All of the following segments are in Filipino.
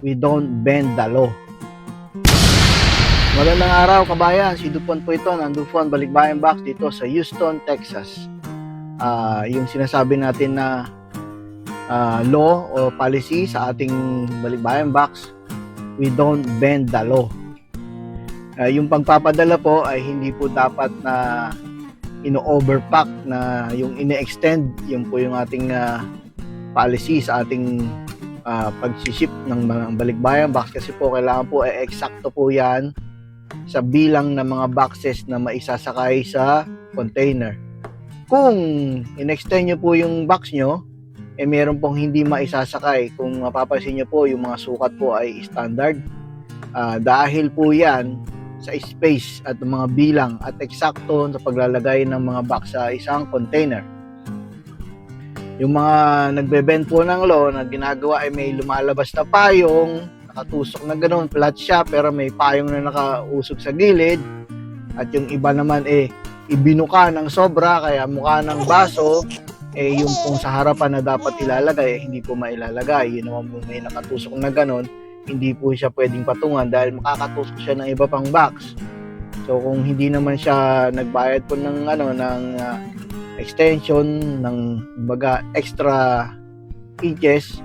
we don't bend the law. Magandang araw kabayan, si Dupont po ito ng Dupont Balikbayan Box dito sa Houston, Texas. Yung sinasabi natin na law o policy sa ating Balikbayan Box, we don't bend the law. Yung pagpapadala po ay hindi po dapat na ino-overpack, na yung ine-extend. Yun po yung ating policy sa ating pag-ship ng Balikbayan Box, kasi po kailangan po eksakto po yan sa bilang ng mga boxes na maisasakay sa container. Kung in-extend nyo po yung box nyo, meron pong hindi maisasakay. Kung mapapansin nyo po, yung mga sukat po ay standard. Dahil po yan sa space at mga bilang at eksakto sa paglalagay ng mga box sa isang container. Yung mga nagbe-bend po ng law na ginagawa ay may lumalabas na payong, nakatusok na ganoon, flat siya pero may payong na nakausog sa gilid, at yung iba naman ibinuka ng sobra kaya mukha ng baso, yung pong sa harapan na dapat ilalagay hindi po mailalagay. Yun naman po may nakatusok na ganoon, hindi po siya pwedeng patungan dahil makakatusok siya ng iba pang box. So kung hindi naman siya nagbayad po ng extension ng extra inches,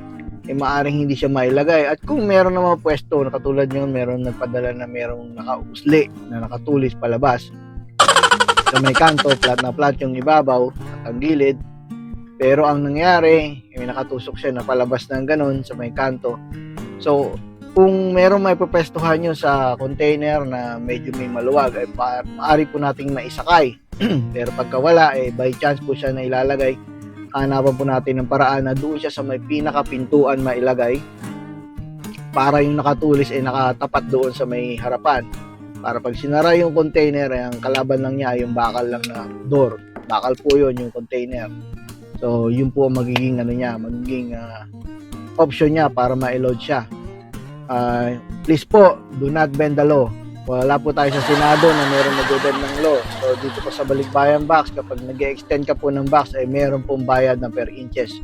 maaring hindi siya mailagay. At kung meron naman pwesto na katulad nyo, meron nagpadala na merong nakausli na nakatulis palabas sa may kanto, flat na flat yung ibabaw at ang gilid, pero ang nangyari may nakatusok siya na palabas ng ganon sa may kanto. So kung meron may pupwestuhan nyo sa container na medyo may maluwag, ay maaari po nating maisakay. Pero pagka wala, by chance po siya na ilalagay, hanapan po natin ng paraan na doon siya sa may pinakapintuan mailagay, para yung nakatulis nakatapat doon sa may harapan, para pag sinara yung container, ang kalaban lang niya yung bakal lang na door. Bakal po yun yung container. So yun po magiging magiging option niya para ma-load siya. Please po, do not bend the law. Wala po tayo sa Senado na meron nag-bend ng law. So dito po sa Balikbayan Box, kapag nag-extend ka po ng box, meron pong bayad na per inches.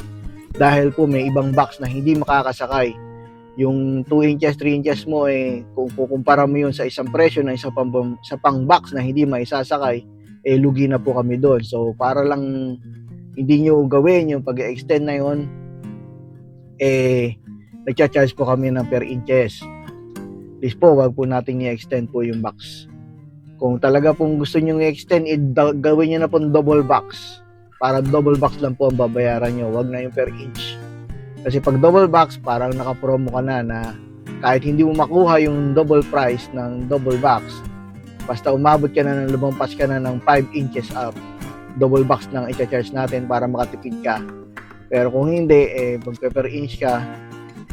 Dahil po may ibang box na hindi makakasakay. Yung 2 inches, 3 inches mo, kung kukumpara mo yun sa isang presyo na sa pang box na hindi maisasakay, lugi na po kami doon. So para lang hindi nyo gawin yung pag-extend na yun, nagcha-charge po kami ng per inches. Please po, wag po nating i-extend po yung box. Kung talaga pong gusto nyo i-extend, gawin nyo na po double box. Para double box lang po ang babayaran nyo, wag na yung per inch. Kasi pag double box, parang naka-promo ka na kahit hindi mo makuha yung double price ng double box, basta umabot ka na ng lumampas ka na ng 5 inches up, double box lang i-charge natin para makatipid ka. Pero kung hindi, pag per inch ka,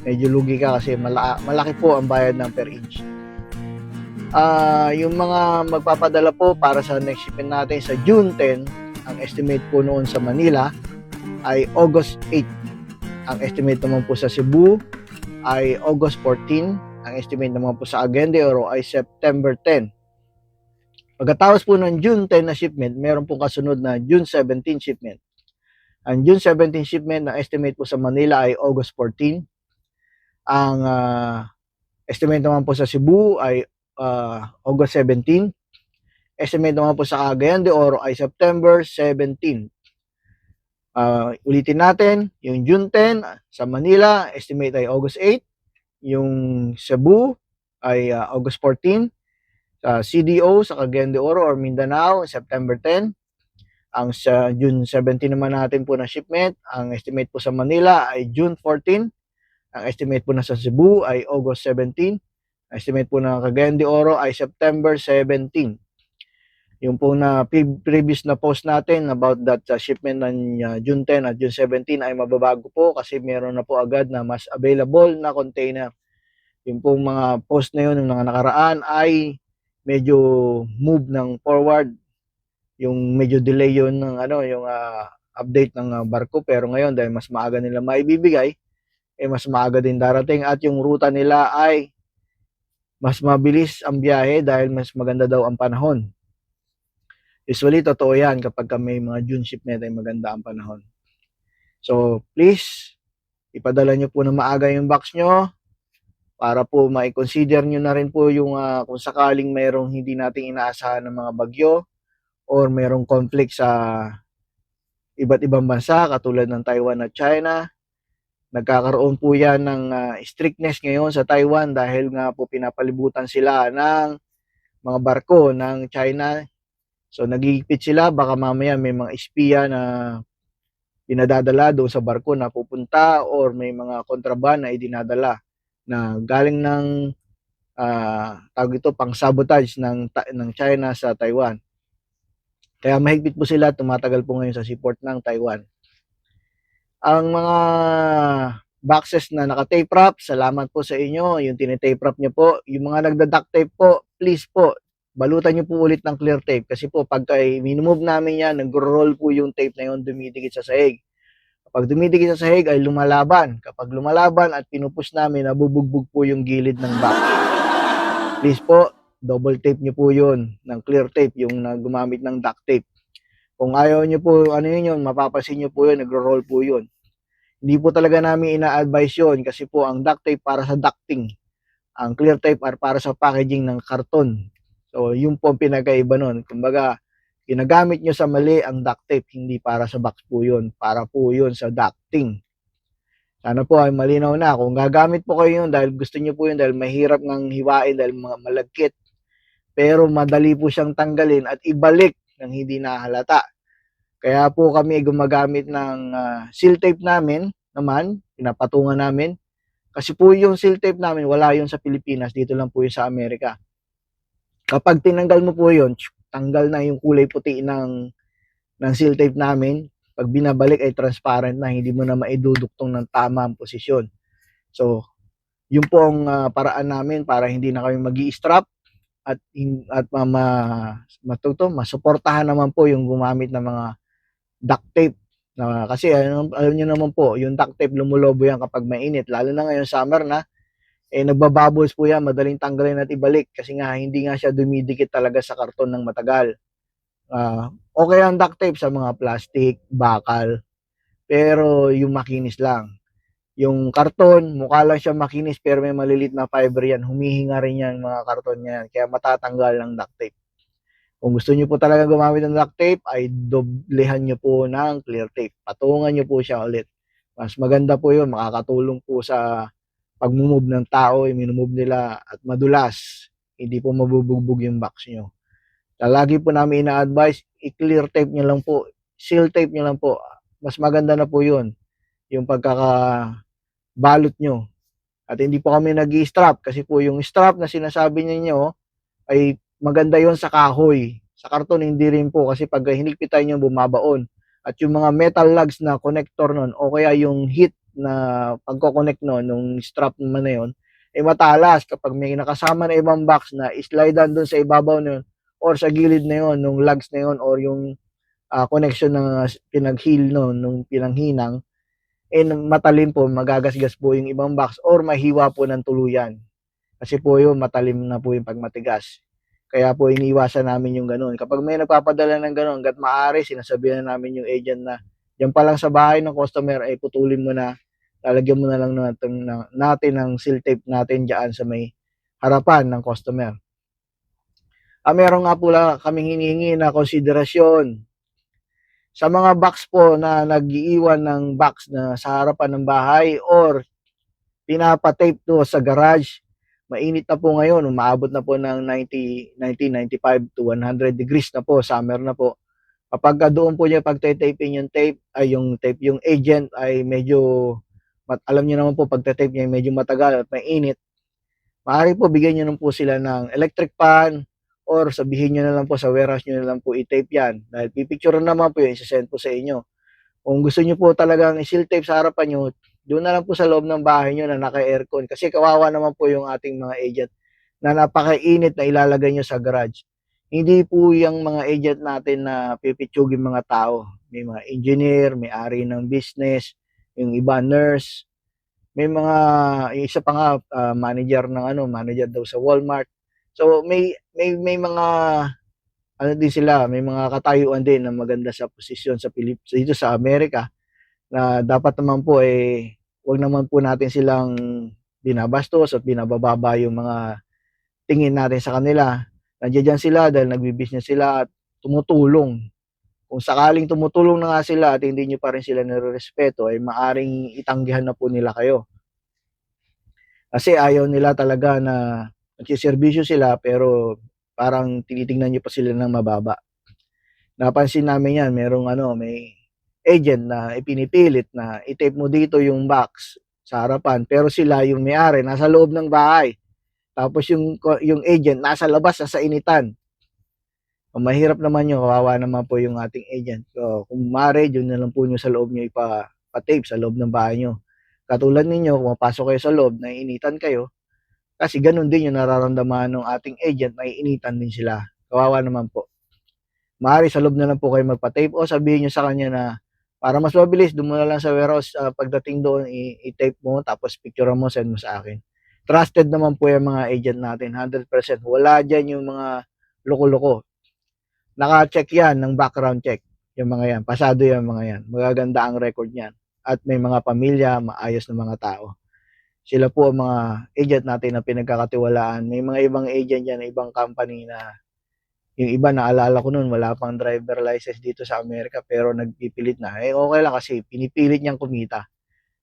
medyo lugi ka kasi malaki po ang bayad ng per inch. Yung mga magpapadala po para sa next shipment natin sa June 10, ang estimate po noon sa Manila ay August 8. Ang estimate naman po sa Cebu ay August 14. Ang estimate naman po sa Agente Oro ay September 10. Pagkatapos po ng June 10 na shipment, meron pong kasunod na June 17 shipment. Ang June 17 shipment, ang estimate po sa Manila ay August 14. Ang estimate naman po sa Cebu ay August 17. Estimate naman po sa Cagayan de Oro ay September 17. Ulitin natin, yung June 10 sa Manila, estimate ay August 8. Yung Cebu ay August 14. Sa CDO, sa Cagayan de Oro or Mindanao, September 10. Ang sa June 17 naman natin po na shipment, ang estimate po sa Manila ay June 14. Ang estimate po na sa Cebu ay August 17. Ang estimate po na Cagayan de Oro ay September 17. Yung po na previous na post natin about that shipment ng June 10 at June 17 ay mababago po kasi meron na po agad na mas available na container. Yung po mga post na yun ng mga nakaraan ay medyo move ng forward. Yung medyo delay yun ng yung update ng barko, pero ngayon dahil mas maaga nila maibibigay, mas maaga din darating, at yung ruta nila ay mas mabilis ang biyahe dahil mas maganda daw ang panahon. Usually, totoo yan kapag may mga June shipment ay maganda ang panahon. So, please, ipadala nyo po na maaga yung box nyo. para po mai-consider nyo na rin po yung kung sakaling mayroong hindi nating inaasahan ng mga bagyo or mayroong conflict sa iba't ibang bansa katulad ng Taiwan at China. Nagkakaroon po yan ng strictness ngayon sa Taiwan dahil nga po pinapalibutan sila ng mga barko ng China. So nagigipit sila, baka mamaya may mga espiya na pinadadala doon sa barko na pupunta or may mga kontraband na idinadala na galing ng tawag ito pang sabotage ng China sa Taiwan. Kaya mahigpit po sila, tumatagal po ngayon sa seaport ng Taiwan. Ang mga boxes na naka-tape wrap, salamat po sa inyo. Yung tinitape wrap nyo po. Yung mga nagda-duct tape po, please po, balutan nyo po ulit ng clear tape. Kasi po, pagka minumove namin yan, nag-roll po yung tape na yun, dumidikit sa sahig. Kapag dumidikit sa sahig ay lumalaban. Kapag lumalaban at pinupush namin, nabubugbog po yung gilid ng box. Please po, double tape nyo po yun ng clear tape, yung gumamit ng duct tape. Kung ayaw nyo po, ano yun, mapapansin nyo po yun, nagro-roll po yun. Hindi po talaga namin ina-advise yun kasi po ang duct tape para sa ducting. Ang clear tape para sa packaging ng karton. So, yun po ang pinagkaiba nun. Kumbaga, ginagamit nyo sa mali ang duct tape, hindi para sa box po yun. Para po yun sa ducting. Sana po ay malinaw na. Kung gagamit po kayo yun dahil gusto nyo po yun, dahil mahirap ng hiwain, dahil mga malagkit, pero madali po siyang tanggalin at ibalik ng hindi nahalata. Kaya po kami gumagamit ng seal tape namin naman, pinapatungan namin. Kasi po yung seal tape namin, wala yun sa Pilipinas, dito lang po yun sa Amerika. Kapag tinanggal mo po yun, tanggal na yung kulay puti ng seal tape namin. Pag binabalik ay transparent na, hindi mo na maiduduktong ng tama ang posisyon. So, yun po ang paraan namin para hindi na kami mag-i-strap at masuportahan naman po yung gumamit ng mga duct tape. Kasi alam niyo naman po, yung duct tape lumulobo yan kapag mainit, lalo na ngayon summer na, nagbabubbles po yan, madaling tanggalin at ibalik kasi nga hindi nga siya dumidikit talaga sa karton ng matagal. Okay ang duct tape sa mga plastic, bakal, pero yung makinis lang. Yung karton, mukha lang siya makinis pero may malilit na fiber yan. Humihinga rin yan mga karton yan. Kaya matatanggal ng duct tape. Kung gusto nyo po talaga gumamit ng duct tape, ay doblehan nyo po ng clear tape. Patungan nyo po siya ulit. Mas maganda po yun. Makakatulong po sa pag-move ng tao. Minumove nila at madulas. Hindi po mabubugbog yung box nyo. Lagi po namin ina-advise, i-clear tape nyo lang po. Seal tape nyo lang po. Mas maganda na po yun. Yung pagkakabalot nyo. At hindi po kami nag-i-strap kasi po yung strap na sinasabi niyo ay maganda yon sa kahoy. Sa karton hindi rin po kasi pag hinigpitan nyo bumabaon. At yung mga metal lugs na connector nun o kaya yung heat na pagko-connect nun, nung strap naman na yun, ay matalas kapag may nakasama na ibang box na islidean dun sa ibabaw na yun or sa gilid na yun, nung lugs na yun or yung connection na pinag-heel nun, nung pinanghinang, matalim po, magagasgas po yung ibang box or mahiwa po ng tuluyan. Kasi po yun, matalim na po yung pagmatigas. Kaya po iniwasan namin yung ganun. Kapag may nagpapadala ng ganun, hanggat maaari, sinasabihan namin yung agent na yan pa lang sa bahay ng customer ay putulin mo na, lalagyan mo na lang natin ng seal tape natin dyan sa may harapan ng customer. Meron nga po lang kaming hinihingi na konsiderasyon. Sa mga box po na nag-iiwan ng box na sa harapan ng bahay or pinapatape to sa garage, mainit na po ngayon, umaabot na po ng 95 to 100 degrees na po, summer na po. Kapag doon po niya pagte-taping yung tape, ay yung tape, yung agent ay medyo, alam niyo naman po, pagte-tape niya medyo matagal at mainit, maaari po bigyan niyo naman po sila ng electric fan or sabihin niyo na lang po sa warehouse niyo na lang po i-tape yan. Dahil pipicture naman po yun, isasend po sa inyo. Kung gusto niyo po talagang i-seal tape sa harapan niyo, doon na lang po sa loob ng bahay niyo na naka-aircon. Kasi kawawa naman po yung ating mga agent na napakainit na ilalagay niyo sa garage. Hindi po yung mga agent natin na pipitsugin mga tao. May mga engineer, may ari ng business, yung iba nurse, may mga isa pa nga manager ng manager daw sa Walmart. So may mga din sila, may mga katayuan din na maganda sa posisyon sa dito sa Amerika na dapat naman po wag naman po natin silang binabastos at binabababa yung mga tingin natin sa kanila. Nandiyan sila dahil nagbi-business sila at tumutulong. Kung sakaling tumutulong na nga sila at hindi nyo pa rin sila nirerespeto, ay maaring itanggihan na po nila kayo. Kasi ayaw nila talaga na nagsiservisyo sila pero parang tinitingnan nyo pa sila ng mababa. Napansin namin yan, may agent na ipinipilit na i-tape mo dito yung box sa harapan, pero sila yung may-ari, nasa loob ng bahay. Tapos yung agent, nasa labas, nasa initan. Kung mahirap naman yun, kawawa naman po yung ating agent. So, kung maaari, yun na lang po nyo sa loob nyo ipa-tape sa loob ng bahay nyo. Katulad ninyo, kung mapasok kayo sa loob, naiinitan kayo, kasi ganun din yung nararamdaman ng ating agent, naiinitan din sila. Kawawa naman po. Maaari sa loob na lang po kayo magpa-tape o sabihin nyo sa kanya na para mas mabilis, doon mo na lang sa warehouse, pagdating doon, i-tape mo, tapos picture mo, send mo sa akin. Trusted naman po yung mga agent natin, 100%. Wala dyan yung mga loko-loko. Naka-check yan ng background check, yung mga yan. Pasado yung mga yan. Magaganda ang record niyan. At may mga pamilya, maayos na mga tao. Sila po ang mga agent natin na pinagkakatiwalaan. May mga ibang agent yan, ibang company na yung iba naalala ko noon, wala pang driver license dito sa Amerika pero nagpipilit na. Okay lang kasi pinipilit niyang kumita.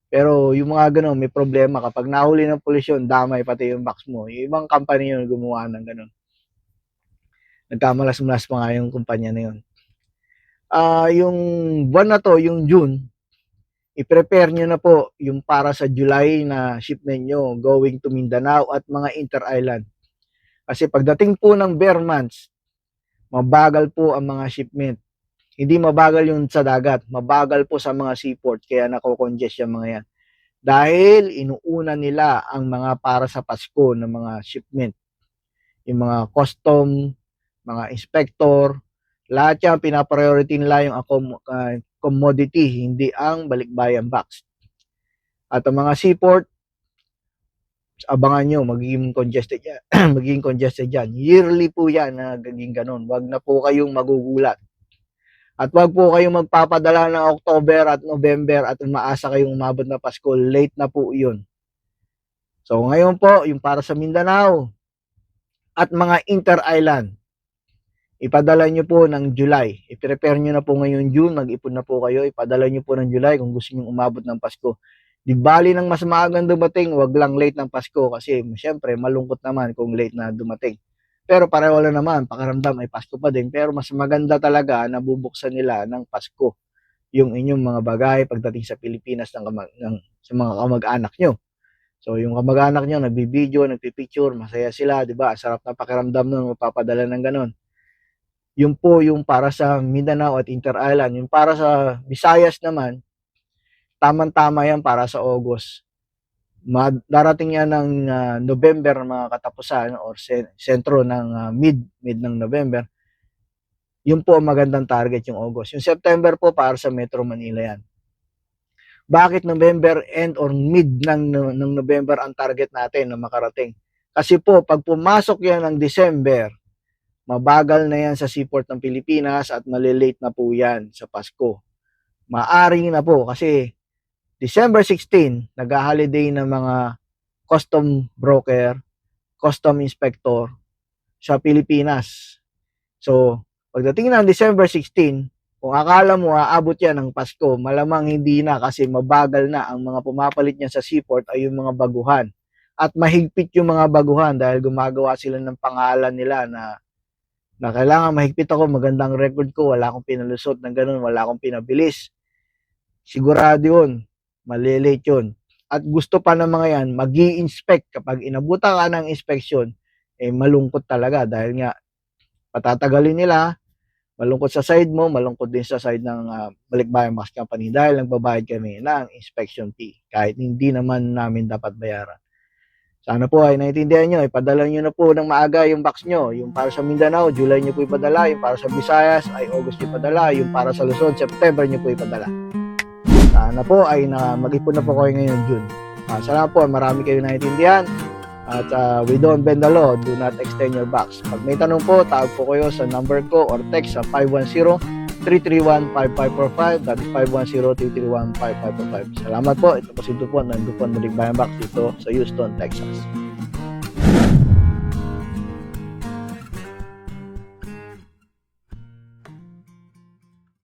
Pero yung mga ganun, may problema. Kapag nahuli ng pulis yun, damay pati yung box mo. Yung ibang company yun gumawa ng ganun. Nagkamalas-malas pa nga yung kumpanya na yun. Yung buwan na to, yung June, i-prepare nyo na po yung para sa July na shipment nyo going to Mindanao at mga inter-island. Kasi pagdating po ng bare months, mabagal po ang mga shipment. Hindi mabagal yung sa dagat, mabagal po sa mga seaport, kaya nako-congest yung mga yan. Dahil inuuna nila ang mga para sa Pasko ng mga shipment. Yung mga custom, mga inspector, lahat yan pinapriority nila yung commodity, hindi ang balikbayan box. At ang mga seaport, abangan nyo, magiging congested yan. Magiging congested yan. Yearly po yan na gaging ganun. Wag na po kayong magugulat. At wag po kayong magpapadala ng October at November at umaasa kayong umabot na Pasko. Late na po yun. So ngayon po, yung para sa Mindanao at mga inter-island, ipadala nyo po ng July. I-prepare nyo na po ngayon June, mag-ipon na po kayo. Ipadala nyo po ng July kung gusto nyo umabot ng Pasko. Di bali ng mas maagang dumating, wag lang late ng Pasko kasi syempre malungkot naman kung late na dumating. Pero pareho lang naman, pakiramdam ay Pasko pa din. Pero mas maganda talaga na bubuksan nila ng Pasko yung inyong mga bagay pagdating sa Pilipinas sa mga kamag-anak nyo. So yung kamag-anak nyo, nagbibideo, nagpipicture, masaya sila, di ba? Sarap na pakiramdam nun, mapapadala ng ganun. Yung po yung para sa Mindanao at Inter-Island. Yung para sa Visayas naman, tamang-tama yan para sa August. Darating yan ng November mga katapusan or sentro ng mid ng November. Yun po ang magandang target yung August. Yung September po para sa Metro Manila yan. Bakit November end or mid ng November ang target natin na makarating? Kasi po pag pumasok yan ng December, mabagal na yan sa seaport ng Pilipinas at malilate na po yan sa Pasko. Maaring na po kasi December 16, nag-holiday ng mga custom broker, custom inspector sa Pilipinas. So, pagdating ng December 16, kung akala mo aabot yan ng Pasko, malamang hindi na kasi mabagal na ang mga pumapalit niya sa seaport ay yung mga baguhan. At mahigpit yung mga baguhan dahil gumagawa sila ng pangalan nila na kailangan mahigpit ako, magandang record ko, wala akong pinalusot ng ganun, wala akong pinabilis. Sigurado yun, malilate yun. At gusto pa ng mga yan, mag-i-inspect. Kapag inabutan ka ng inspection, malungkot talaga dahil nga patatagalin nila, malungkot sa side mo, malungkot din sa side ng Balikbayan Box Company dahil nagbabayad kami ng inspection fee kahit hindi naman namin dapat bayaran. Sana po ay naintindihan nyo, ipadala nyo na po ng maaga yung box nyo. Yung para sa Mindanao, July nyo po ipadala. Yung para sa Visayas ay August nyo ipadala. Yung para sa Luzon, September nyo po ipadala. Sana po ay mag-ipon na po kayo ngayon June. Sana po marami kayo naintindihan. At we don't bend the law, do not extend your box. Pag may tanong po, tawag po kayo sa number ko or text sa 510-331-5545. That is 510-331-5545. Salamat po. Ito po si Dupont ng Dupont Balikbayan Box dito sa Houston, Texas.